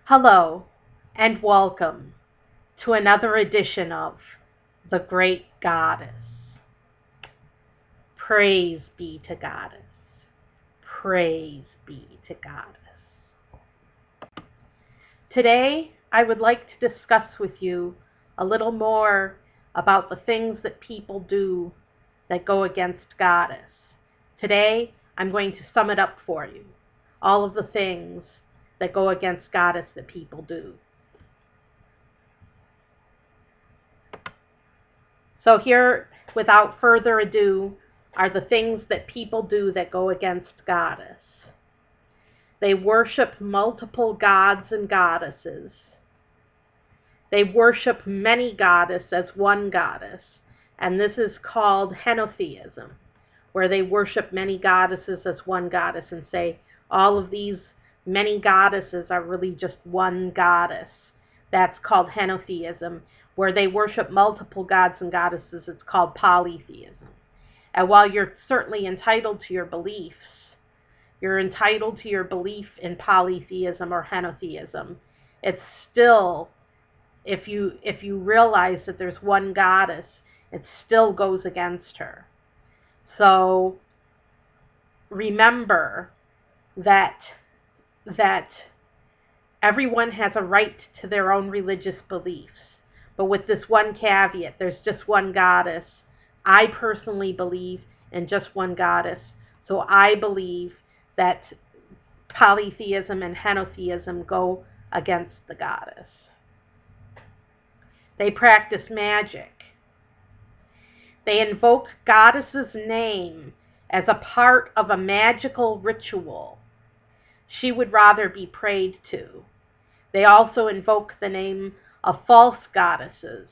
Hello, and welcome to another edition of The Great Goddess. Praise be to Goddess. Praise be to Goddess. Today, I would like to discuss with you a little more about the things that people do that go against Goddess. Today, I'm going to sum it up for you. All of the things that go against Goddess that people do. So here, without further ado, are the things that people do that go against Goddess. They worship multiple gods and goddesses. They worship many goddesses as one goddess, and this is called Henotheism, where they worship many goddesses as one goddess and say all of these many goddesses are really just one goddess. That's called Henotheism. Where they worship multiple gods and goddesses, it's called Polytheism. And while you're certainly entitled to your beliefs, you're entitled to your belief in polytheism or henotheism, it's still, if you realize that there's one goddess, it still goes against her. So remember that everyone has a right to their own religious beliefs. But with this one caveat, there's just one goddess. I personally believe in just one goddess. So I believe that polytheism and henotheism go against the goddess. They practice magic. They invoke goddess's name as a part of a magical ritual. She would rather be prayed to. They also invoke the name of false goddesses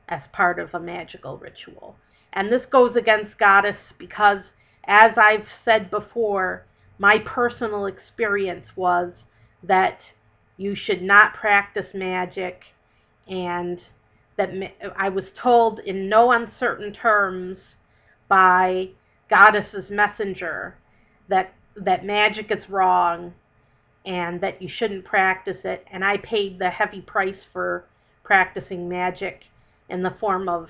as part of a magical ritual. And this goes against Goddess because, as I've said before, my personal experience was that you should not practice magic, and that I was told in no uncertain terms by Goddess's messenger that magic is wrong and that you shouldn't practice it. And I paid the heavy price for practicing magic in the form of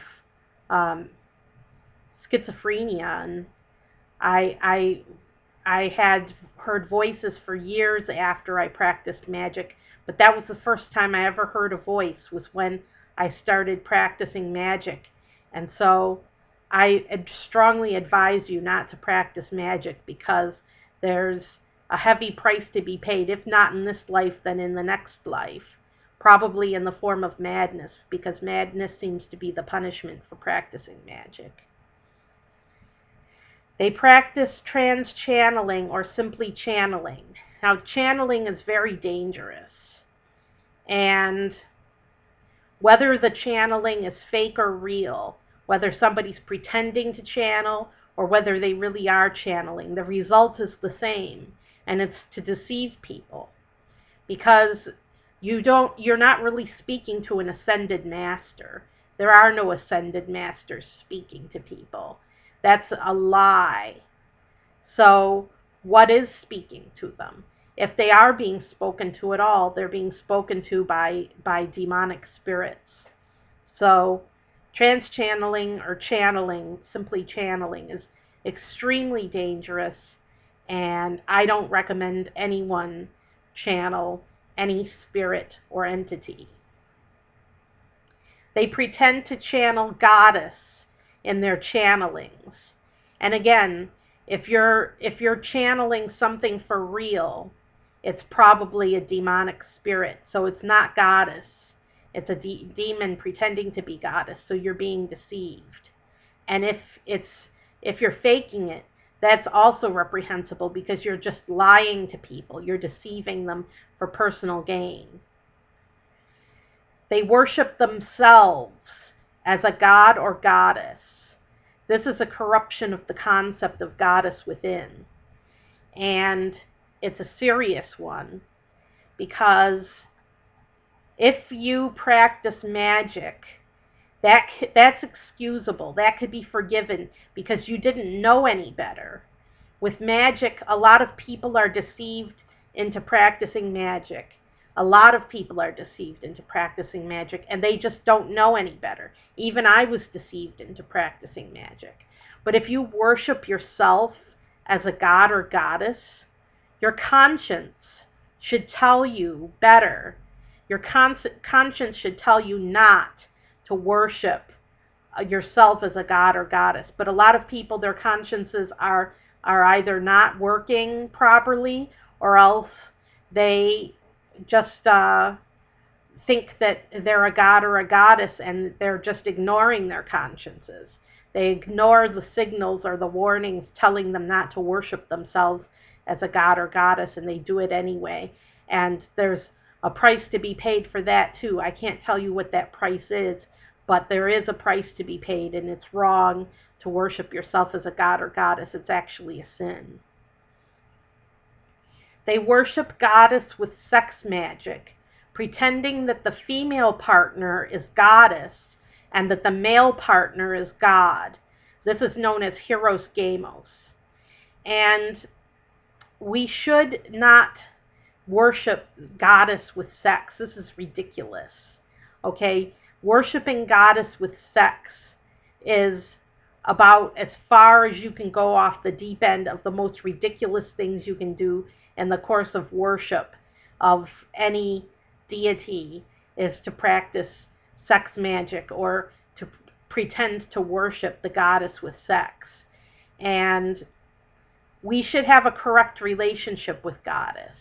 schizophrenia, and I had heard voices for years after I practiced magic, but that was the first time I ever heard a voice, was when I started practicing magic. And so I strongly advise you not to practice magic, because there's a heavy price to be paid, if not in this life, then in the next life. Probably in the form of madness, because madness seems to be the punishment for practicing magic. They practice trans-channeling or simply channeling. Now, channeling is very dangerous. And whether the channeling is fake or real, whether somebody's pretending to channel or whether they really are channeling, the result is the same, and it's to deceive people. Because you're not really speaking to an ascended master. There are no ascended masters speaking to people. That's a lie. So what is speaking to them? If they are being spoken to at all, they're being spoken to by demonic spirits. So trans-channeling or channeling, simply channeling, is extremely dangerous, and I don't recommend anyone channel any spirit or entity. They pretend to channel Goddess in their channelings. And again, if you're channeling something for real, it's probably a demonic spirit. So it's not Goddess. It's a demon pretending to be Goddess. So you're being deceived. And if you're faking it, that's also reprehensible, because you're just lying to people. You're deceiving them for personal gain. They worship themselves as a god or goddess. This is a corruption of the concept of goddess within. And it's a serious one, because if you practice magic, that's excusable. That could be forgiven because you didn't know any better. With magic, a lot of people are deceived into practicing magic. A lot of people are deceived into practicing magic, and they just don't know any better. Even I was deceived into practicing magic. But if you worship yourself as a god or goddess, your conscience should tell you better. Your conscience should tell you not to worship yourself as a god or goddess. But a lot of people, their consciences are either not working properly, or else they just think that they're a god or a goddess, and they're just ignoring their consciences. They ignore the signals or the warnings telling them not to worship themselves as a god or goddess, and they do it anyway. And there's a price to be paid for that too. I can't tell you what that price is, but there is a price to be paid, and it's wrong to worship yourself as a god or goddess. It's actually a sin. They worship goddess with sex magic, pretending that the female partner is goddess and that the male partner is god. This is known as hieros gamos. And we should not worship goddess with sex. This is ridiculous. Okay? Worshiping goddess with sex is about as far as you can go off the deep end of the most ridiculous things you can do in the course of worship of any deity, is to practice sex magic or to pretend to worship the goddess with sex. And we should have a correct relationship with goddess.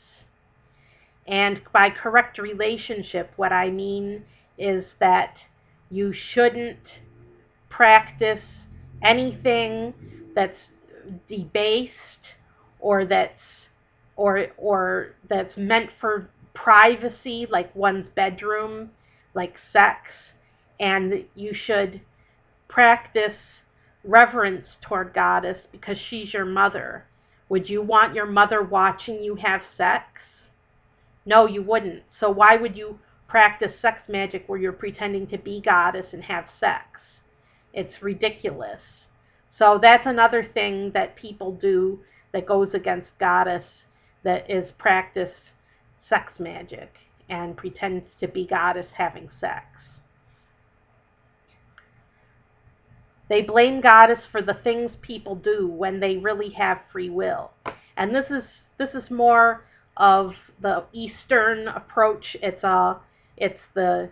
And by correct relationship, what I mean is that you shouldn't practice anything that's debased or that's meant for privacy, like one's bedroom, like sex. And you should practice reverence toward goddess because she's your mother. Would you want your mother watching you have sex? No, you wouldn't. So why would you practice sex magic where you're pretending to be goddess and have sex? It's ridiculous. So that's another thing that people do that goes against goddess, that is practice sex magic and pretends to be goddess having sex. They blame goddess for the things people do when they really have free will. And this is more of the Eastern approach. It's the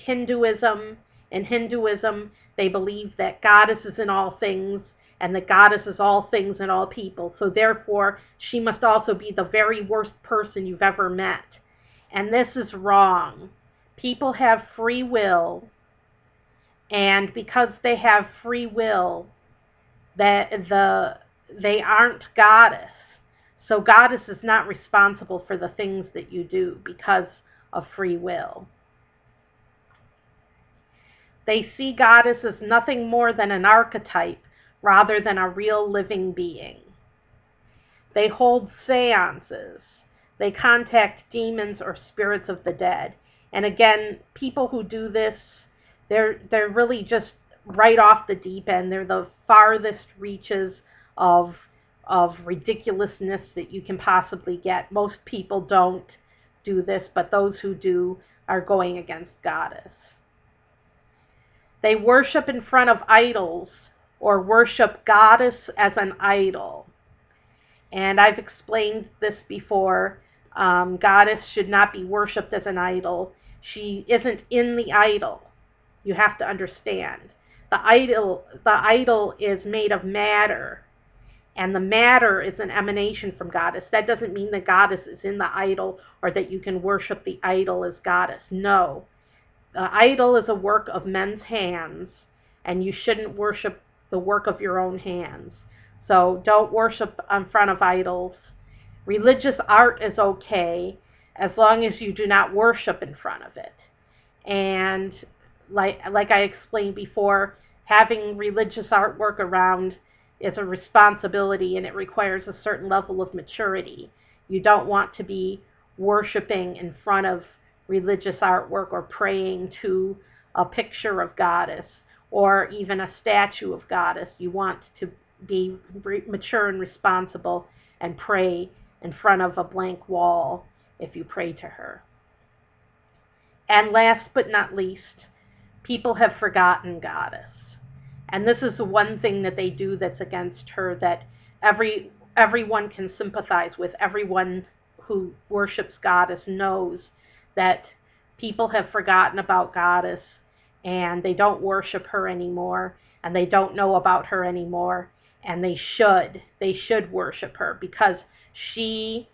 Hinduism. In Hinduism, they believe that goddess is in all things, and that goddess is all things and all people. So therefore, she must also be the very worst person you've ever met. And this is wrong. People have free will, and because they have free will, they aren't goddess. So goddess is not responsible for the things that you do because of free will. They see goddess as nothing more than an archetype rather than a real living being. They hold seances. They contact demons or spirits of the dead. And again, people who do this, they're really just right off the deep end. They're the farthest reaches of ridiculousness that you can possibly get. Most people don't do this, but those who do are going against goddess. They worship in front of idols or worship goddess as an idol. And I've explained this before. Goddess should not be worshipped as an idol. She isn't in the idol. You have to understand. The idol is made of matter, and the matter is an emanation from goddess. That doesn't mean that goddess is in the idol or that you can worship the idol as goddess. No. The idol is a work of men's hands, and you shouldn't worship the work of your own hands. So don't worship in front of idols. Religious art is okay as long as you do not worship in front of it. And like I explained before, having religious artwork around is a responsibility, and it requires a certain level of maturity. You don't want to be worshiping in front of religious artwork or praying to a picture of goddess or even a statue of goddess. You want to be mature and responsible and pray in front of a blank wall if you pray to her. And last but not least, people have forgotten Goddess. And this is the one thing that they do that's against her, that everyone can sympathize with. Everyone who worships Goddess knows that people have forgotten about Goddess and they don't worship her anymore and they don't know about her anymore, and they should worship her because she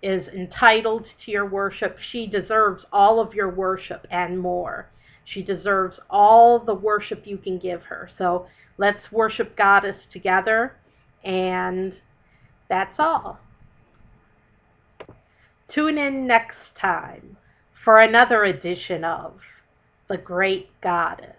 is entitled to your worship. She deserves all of your worship and more. She deserves all the worship you can give her. So let's worship Goddess together, and that's all. Tune in next time for another edition of The Great Goddess.